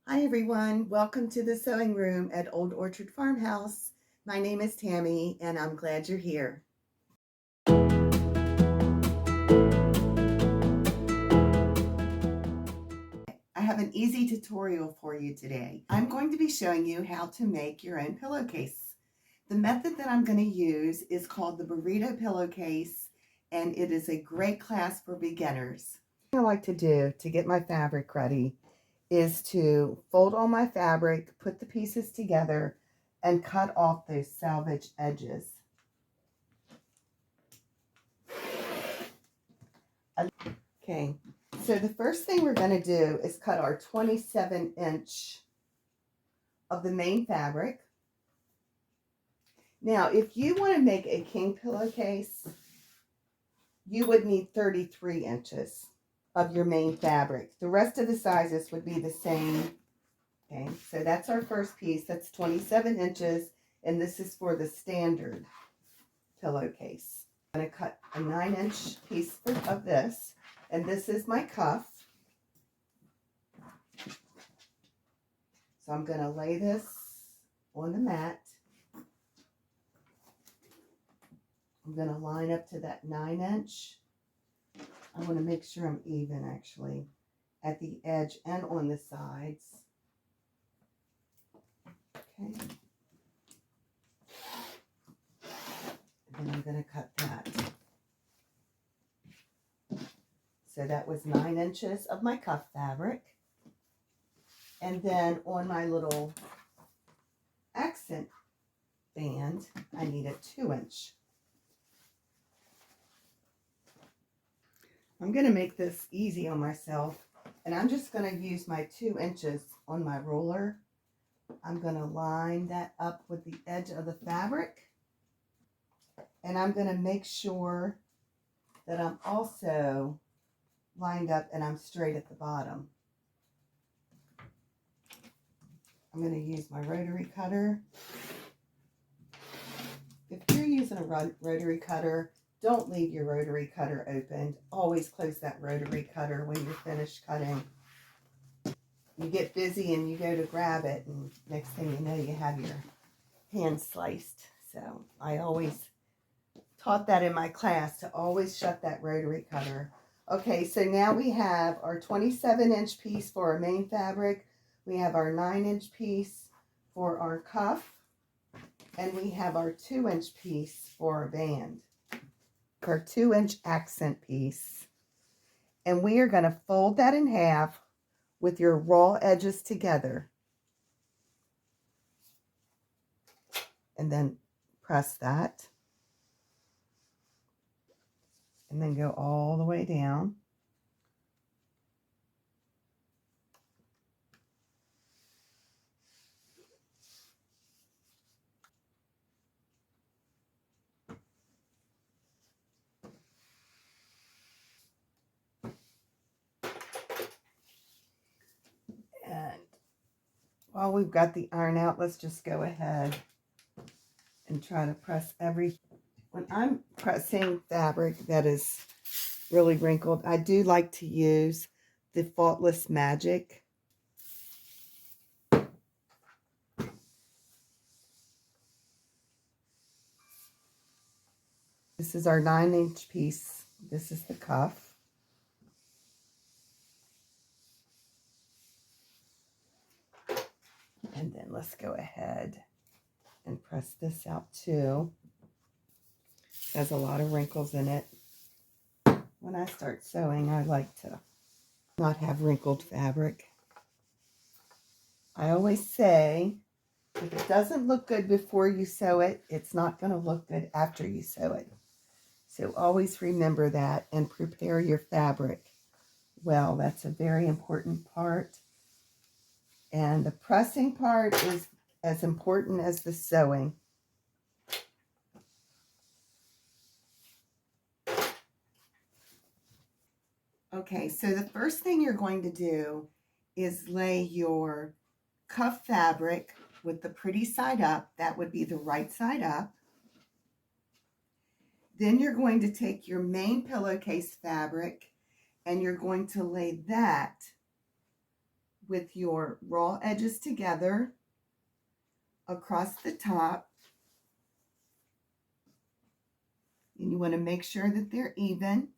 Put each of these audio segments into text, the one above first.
Hi everyone, welcome to the sewing room at Old Orchard Farmhouse. My name is Tammy and I'm glad you're here. I have an easy tutorial for you today. I'm going to be showing you how to make your own pillowcase. The method that I'm going to use is called the Burrito pillowcase, and it is a great class for beginners. What I like to do to get my fabric ready is to fold all my fabric, put the pieces together, and cut off those salvage edges. Okay, so the first thing we're going to do is cut our 27-inch of the main fabric. Now, if you want to make a king pillowcase, you would need 33 inches of your main fabric. The rest of the sizes would be the same. Okay, so that's our first piece. That's 27 inches, and this is for the standard pillowcase. I'm going to cut a 9-inch piece of this, and this is my cuff. So I'm going to lay this on the mat. I'm going to line up to that 9-inch. I want to make sure I'm even actually at the edge and on the sides. Okay. And then I'm going to cut that. So that was 9 inches of my cuff fabric. And then on my little accent band, I need a 2-inch. I'm going to make this easy on myself, and I'm just going to use my 2 inches on my ruler. I'm going to line that up with the edge of the fabric, and I'm going to make sure that I'm also lined up and I'm straight at the bottom. I'm going to use my rotary cutter. If you're using a rotary cutter, don't leave your rotary cutter open. Always close that rotary cutter when you're finished cutting. You get busy and you go to grab it, and next thing you know, you have your hand sliced. So I always taught that in my class, to always shut that rotary cutter. Okay, so now we have our 27-inch piece for our main fabric. We have our 9-inch piece for our cuff. And we have our 2-inch piece for our band. Our 2-inch accent piece. And we are going to fold that in half with your raw edges together. And then press that. And then go all the way down. And while we've got the iron out, let's just go ahead and try to press every. When I'm pressing fabric that is really wrinkled, I do like to use the Faultless Magic. This is our 9-inch piece. This is the cuff. And then let's go ahead and press this out too. It has a lot of wrinkles in it. When I start sewing, I like to not have wrinkled fabric. I always say, if it doesn't look good before you sew it, it's not going to look good after you sew it. So always remember that and prepare your fabric well. That's a very important part. And the pressing part is as important as the sewing. Okay, so the first thing you're going to do is lay your cuff fabric with the pretty side up. That would be the right side up. Then you're going to take your main pillowcase fabric and you're going to lay that with your raw edges together across the top. And you want to make sure that they're even.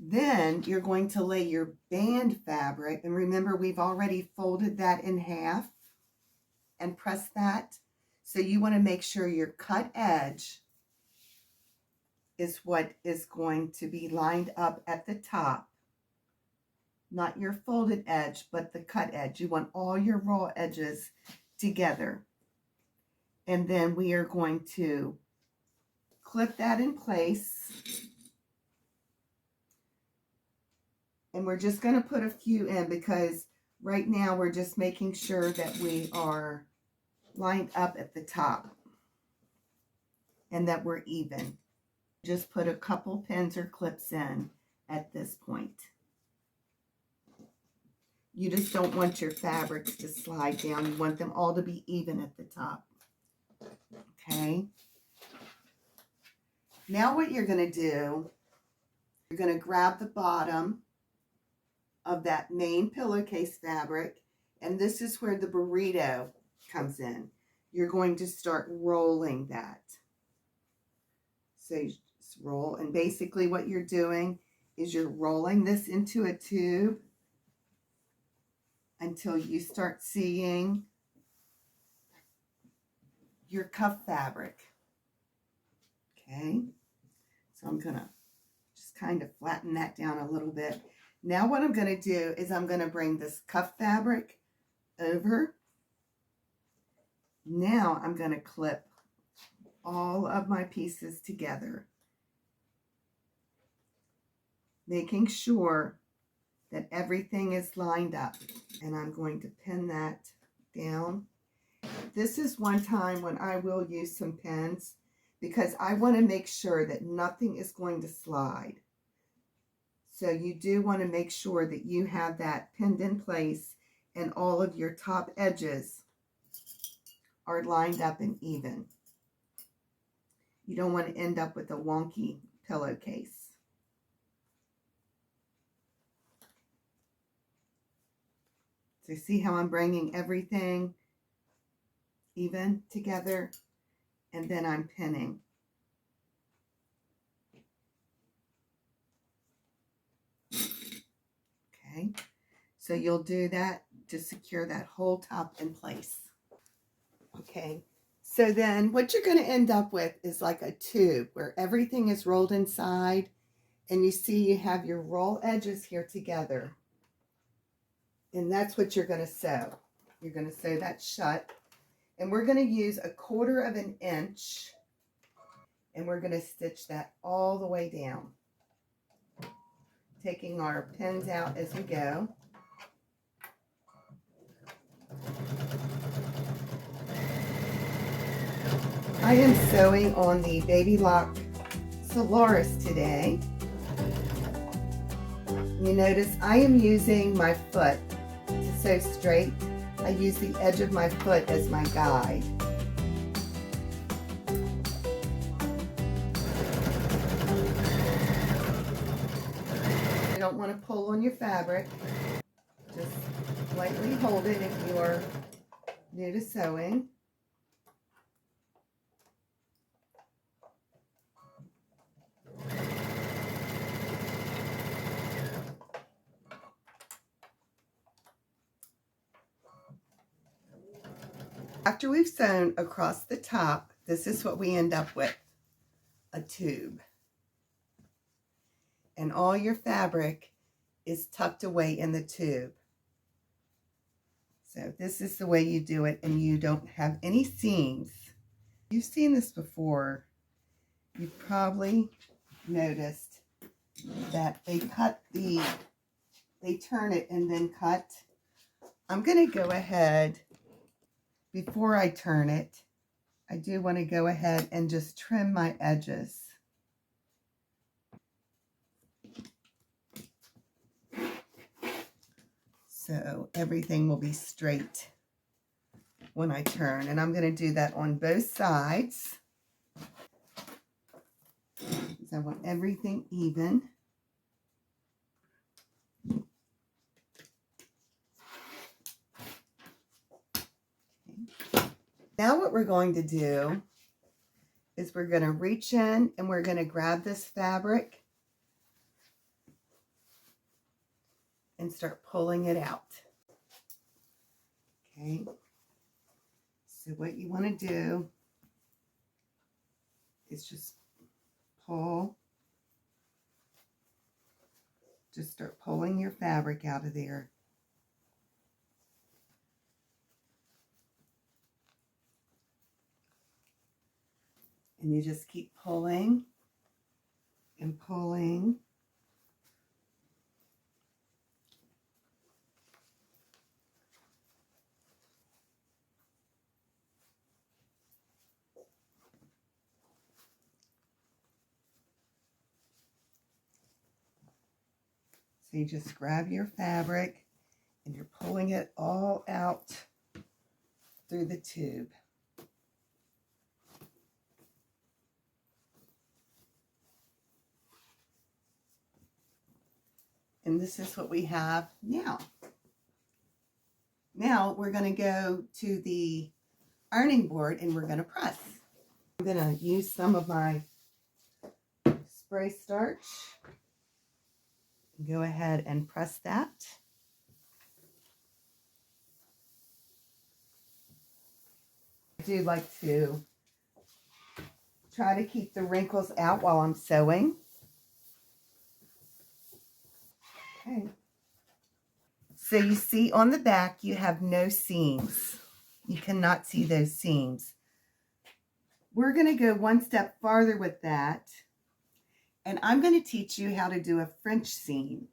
Then you're going to lay your band fabric, and remember we've already folded that in half and pressed that. So you want to make sure your cut edge is what is going to be lined up at the top. Not your folded edge, but the cut edge. You want all your raw edges together. And then we are going to clip that in place. And we're just going to put a few in because right now we're just making sure that we are lined up at the top and that we're even. Just put a couple pins or clips in at this point. You just don't want your fabrics to slide down. You want them all to be even at the top. Okay. Now what you're going to do, you're going to grab the bottom of that main pillowcase fabric, and this is where the burrito comes in. You're going to start rolling that. So you just roll, and basically what you're doing is you're rolling this into a tube until you start seeing your cuff fabric. Okay, so I'm gonna just kind of flatten that down a little bit. Now what I'm going to do is I'm going to bring this cuff fabric over. Now I'm going to clip all of my pieces together, making sure that everything is lined up. And I'm going to pin that down. This is one time when I will use some pins because I want to make sure that nothing is going to slide. So you do want to make sure that you have that pinned in place and all of your top edges are lined up and even. You don't want to end up with a wonky pillowcase. So see how I'm bringing everything even together, and then I'm pinning. Okay, so you'll do that to secure that whole top in place. Okay, so then what you're going to end up with is like a tube where everything is rolled inside, and you see you have your roll edges here together. And that's what you're going to sew. You're going to sew that shut. And we're going to use 1/4 inch, and we're going to stitch that all the way down, taking our pins out as we go. I am sewing on the Baby Lock Solaris today. You notice I am using my foot to sew straight. I use the edge of my foot as my guide. You don't want to pull on your fabric. Just lightly hold it if you are new to sewing. After we've sewn across the top, this is what we end up with, a tube. And all your fabric is tucked away in the tube. So this is the way you do it, and you don't have any seams. You've seen this before. You've probably noticed that they turn it and then cut. I'm going to go ahead. Before I turn it, I do want to go ahead and just trim my edges. So everything will be straight when I turn. And I'm going to do that on both sides. because I want everything even. Okay. Now what we're going to do is we're going to reach in and we're going to grab this fabric and start pulling it out. Okay. So what you want to do is just pull. Just start pulling your fabric out of there. And you just keep pulling and pulling. So you just grab your fabric and you're pulling it all out through the tube. And this is what we have now. Now we're going to go to the ironing board and we're going to press. I'm going to use some of my spray starch. Go ahead and press that. I do like to try to keep the wrinkles out while I'm sewing. Okay. So you see on the back you have no seams. You cannot see those seams. We're going to go one step farther with that. And I'm going to teach you how to do a French seam.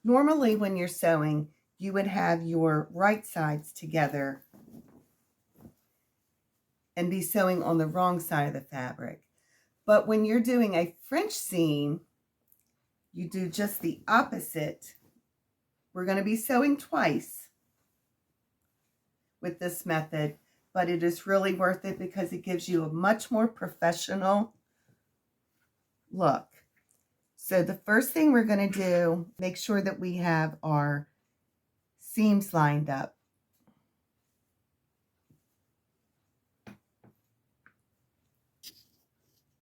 Normally when you're sewing, you would have your right sides together and be sewing on the wrong side of the fabric. But when you're doing a French seam, you do just the opposite. We're going to be sewing twice with this method, but it is really worth it because it gives you a much more professional look. So the first thing we're going to do, make sure that we have our seams lined up.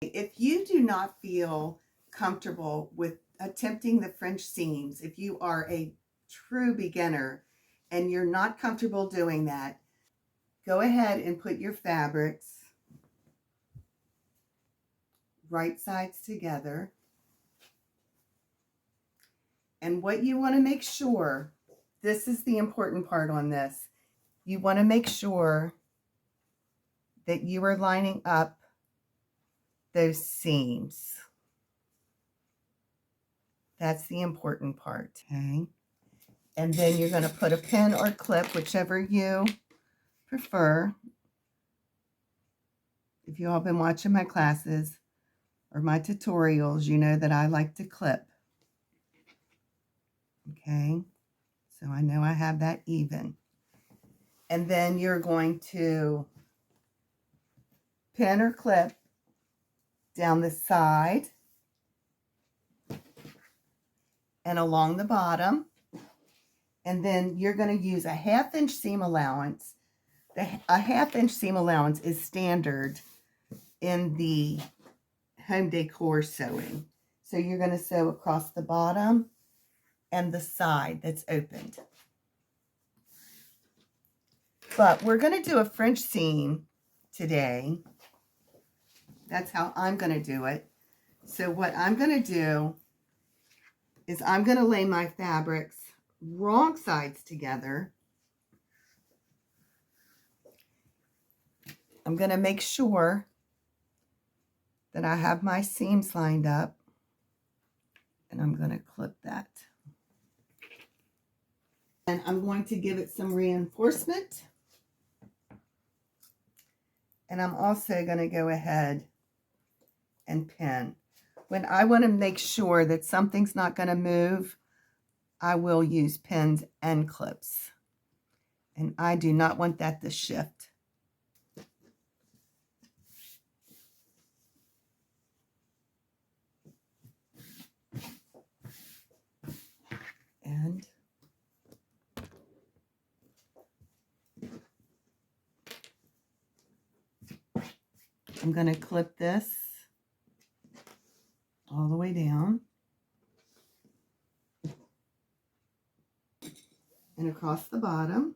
If you do not feel comfortable with attempting the French seams, if you are a true beginner and you're not comfortable doing that, go ahead and put your fabrics right sides together. And what you want to make sure, this is the important part on this, you want to make sure that you are lining up those seams. That's the important part, okay? And then you're going to put a pin or clip, whichever you prefer. If you all been watching my classes or my tutorials, you know that I like to clip. Okay, so I know I have that even. And then you're going to pin or clip down the side and along the bottom. And then you're going to use a 1/2 inch seam allowance. A 1/2 inch seam allowance is standard in the home decor sewing. So you're going to sew across the bottom and the side that's opened. But we're going to do a French seam today. That's how I'm going to do it. So what I'm going to do is I'm going to lay my fabrics wrong sides together. I'm going to make sure that I have my seams lined up, and I'm going to clip that. And I'm going to give it some reinforcement. And I'm also going to go ahead and pin. When I want to make sure that something's not going to move, I will use pins and clips. And I do not want that to shift. I'm going to clip this all the way down and across the bottom.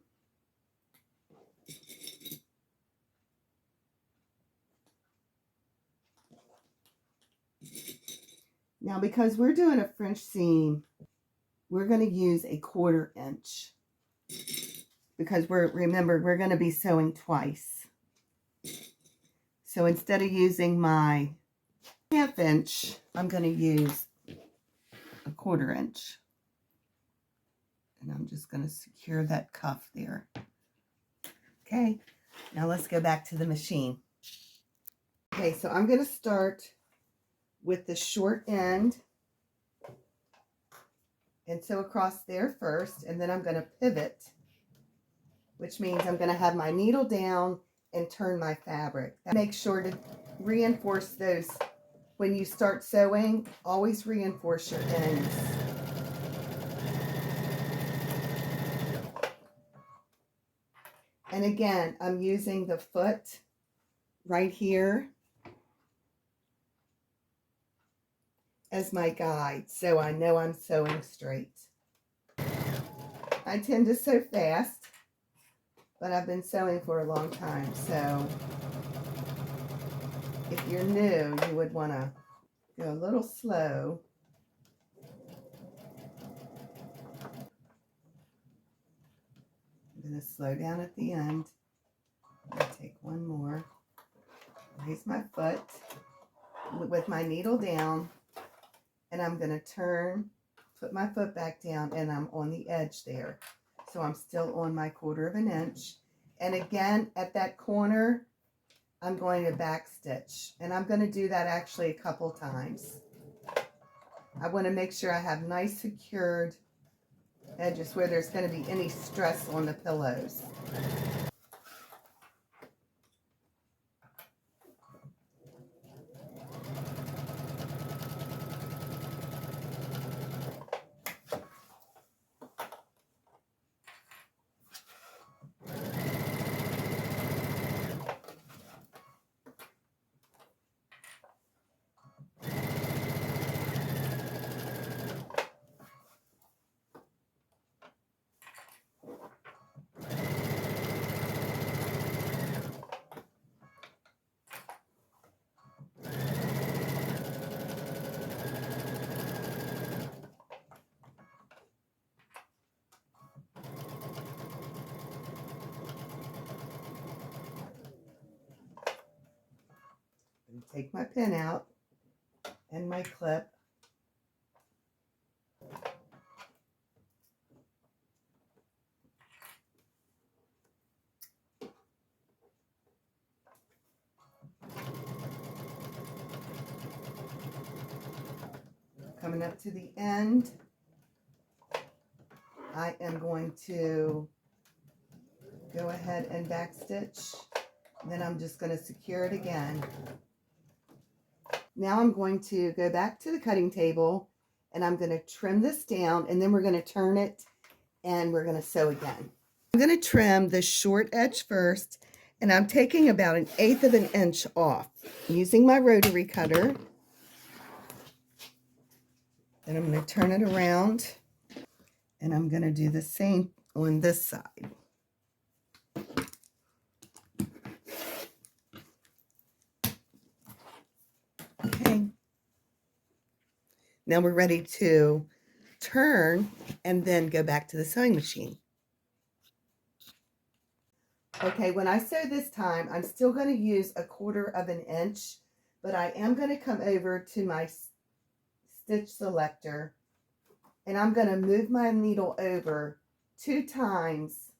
Now, because we're doing a French seam, we're going to use a 1/4 inch because remember, we're going to be sewing twice. So instead of using my 1/2 inch, I'm going to use a 1/4 inch. And I'm just going to secure that cuff there. Okay, now let's go back to the machine. Okay, so I'm going to start with the short end and sew across there first, and then I'm going to pivot, which means I'm going to have my needle down and turn my fabric. Make sure to reinforce those when you start sewing. Always reinforce your ends. And again, I'm using the foot right here as my guide, so I know I'm sewing straight. I tend to sew fast, but I've been sewing for a long time, so if you're new, you would want to go a little slow. I'm going to slow down at the end. I'm going to take one more. Raise my foot with my needle down, and I'm going to turn, put my foot back down, and I'm on the edge there. So I'm still on my 1/4 inch. And again, at that corner, I'm going to back stitch. And I'm going to do that actually a couple times. I want to make sure I have nice secured edges where there's going to be any stress on the pillows. Take my pin out and my clip. Coming up to the end, I am going to go ahead and back stitch. Then I'm just going to secure it again. Now I'm going to go back to the cutting table and I'm going to trim this down, and then we're going to turn it and we're going to sew again. I'm going to trim the short edge first, and I'm taking about 1/8 of an inch off using my rotary cutter. Then I'm going to turn it around, and I'm going to do the same on this side. Okay. Now we're ready to turn and then go back to the sewing machine. Okay, when I sew this time, I'm still going to use 1/4 inch, but I am going to come over to my stitch selector, and I'm going to move my needle over 2 times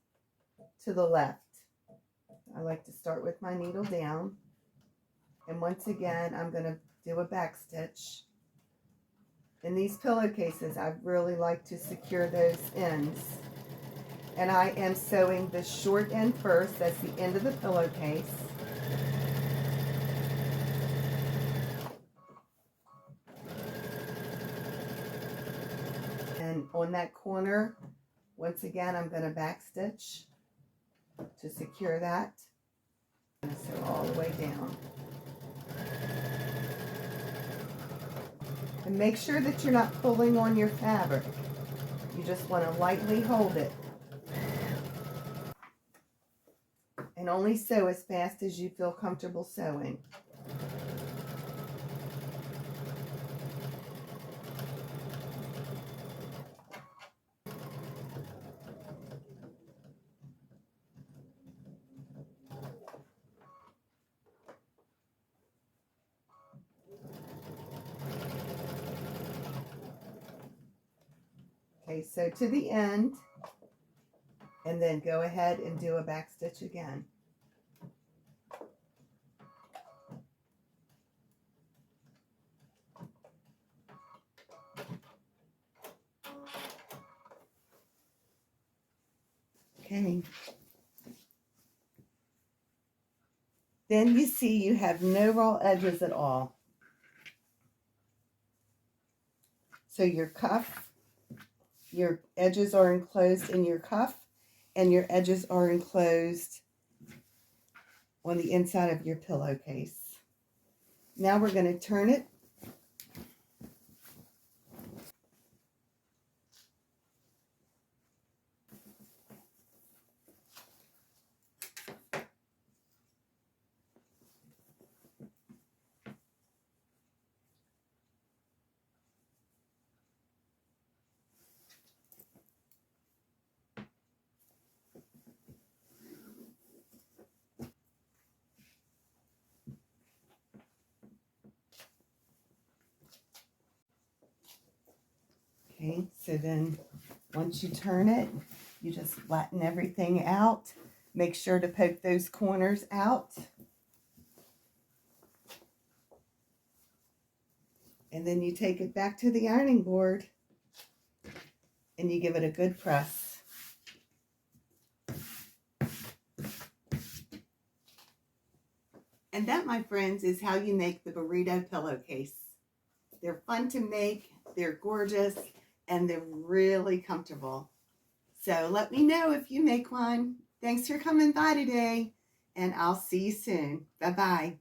to the left. I like to start with my needle down, and once again, I'm going to do a back stitch. In these pillowcases, I really like to secure those ends. And I am sewing the short end first. That's the end of the pillowcase. And on that corner, once again, I'm going to back stitch to secure that. I'm going to sew all the way down. And make sure that you're not pulling on your fabric. You just want to lightly hold it. And only sew as fast as you feel comfortable sewing. Okay, sew to the end, and then go ahead and do a back stitch again. Okay. Then you see you have no raw edges at all. So your cuff, your edges are enclosed in your cuff, and your edges are enclosed on the inside of your pillowcase. Now we're going to turn it. Okay, so then once you turn it, you just flatten everything out. Make sure to poke those corners out. And then you take it back to the ironing board and you give it a good press. And that, my friends, is how you make the Burrito pillowcase. They're fun to make, they're gorgeous, and they're really comfortable. So let me know if you make one. Thanks for coming by today, and I'll see you soon. Bye-bye.